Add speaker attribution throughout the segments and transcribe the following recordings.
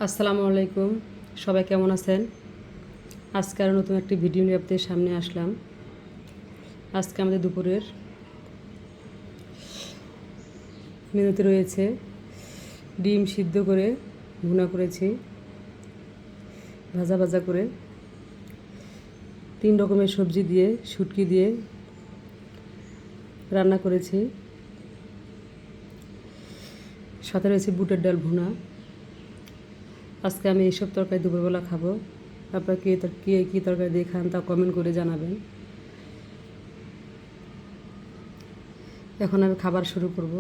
Speaker 1: আসসালামু আলাইকুম, সবাই কেমন আছেন? আজকে আরও নতুন একটি ভিডিও নিয়ে আপনাদের সামনে আসলাম। আজকে আমাদের দুপুরের মেনুতে রয়েছে ডিম সিদ্ধ করে ভুনা করেছি, ভাজা ভাজা করে 3 রকমের সবজি দিয়ে, শুটকি দিয়ে রান্না করেছি। সাথে রয়েছে বুটের ডাল ভুনা। আজকে আমি এইসব তরকারি দুপুরবেলা খাবো। আপনারা কে কী তরকারি দিয়ে খান তা কমেন্ট করে জানাবেন। এখন আমি খাবার শুরু করব।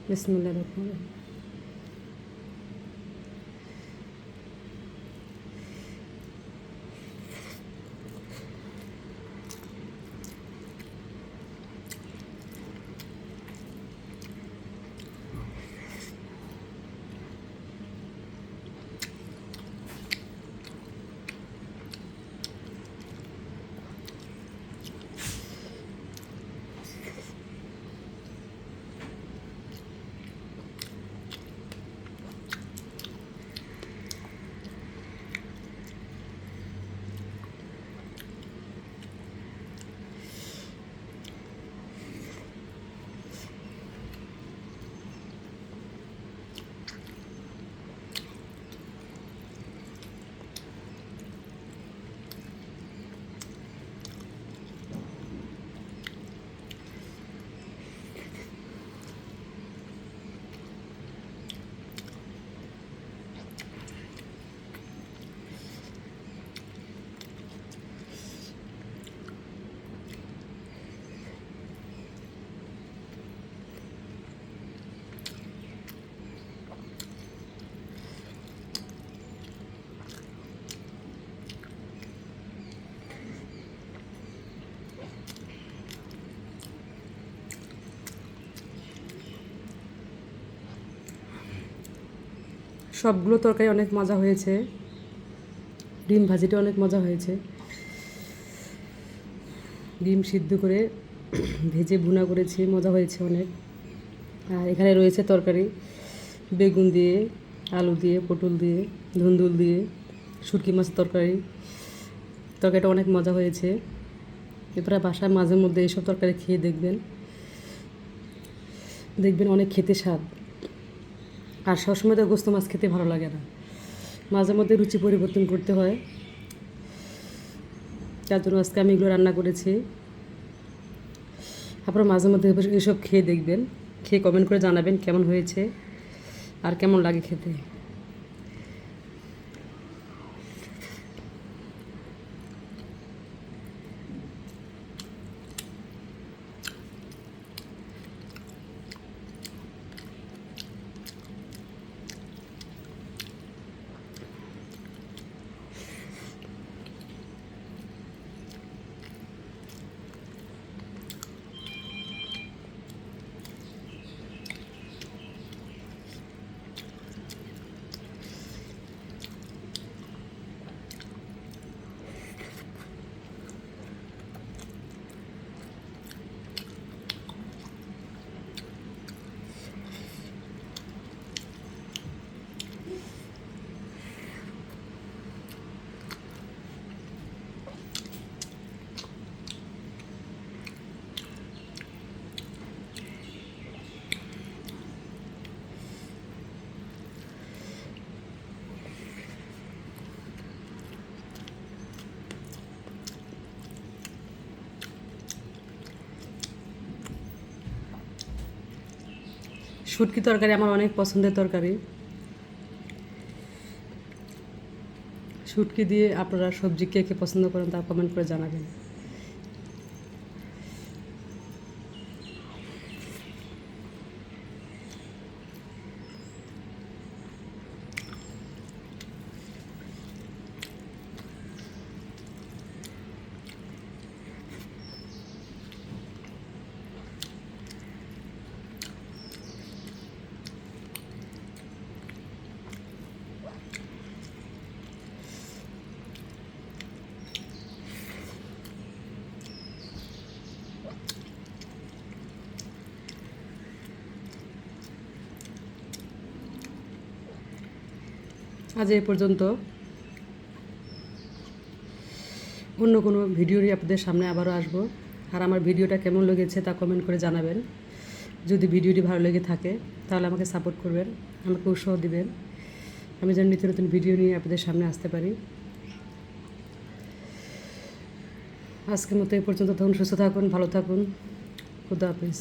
Speaker 1: বিসমিল্লাহির রহমানির রহিম। সবগুলো তরকারি অনেক মজা হয়েছে। ডিম ভাজিটা অনেক মজা হয়েছে। ডিম সিদ্ধ করে ভেজে ভুনা করেছি, মজা হয়েছে অনেক। আর এখানে রয়েছে তরকারি বেগুন দিয়ে, আলু দিয়ে, পটল দিয়ে, ধুন্দুল দিয়ে, শুটকি মাছের তরকারি। তরকারিটা অনেক মজা হয়েছে। এরপরে বাসায় মাঝে মধ্যে এইসব তরকারি খেয়ে দেখবেন, অনেক খেতে স্বাদ। আর সবসময় তো গোস্ত মাছ খেতে ভালো লাগে না, মাঝে মধ্যে রুচি পরিবর্তন করতে হয়। তার জন্য আজকে আমি এগুলো রান্না করেছি। আপনারা মাঝে মধ্যে এসব খেয়ে দেখবেন, খেয়ে কমেন্ট করে জানাবেন কেমন হয়েছে আর কেমন লাগে খেতে। শুটকি তরকারি আমার অনেক পছন্দের তরকারি। শুটকি দিয়ে আপনারা সবজি কে কে পছন্দ করেন তা কমেন্ট করে জানাবেন। আজ এই পর্যন্ত। অন্য কোনো ভিডিও নিয়ে আপনাদের সামনে আবারও আসবো। আর আমার ভিডিওটা কেমন লেগেছে তা কমেন্ট করে জানাবেন। যদি ভিডিওটি ভালো লেগে থাকে তাহলে আমাকে সাপোর্ট করবেন, আমাকে উৎসাহ দিবেন, আমি যেন নিত্য নতুন ভিডিও নিয়ে আপনাদের সামনে আসতে পারি। আজকের মতো এই পর্যন্ত। তখন সুস্থ থাকুন, ভালো থাকুন। খুদা হাফেজ।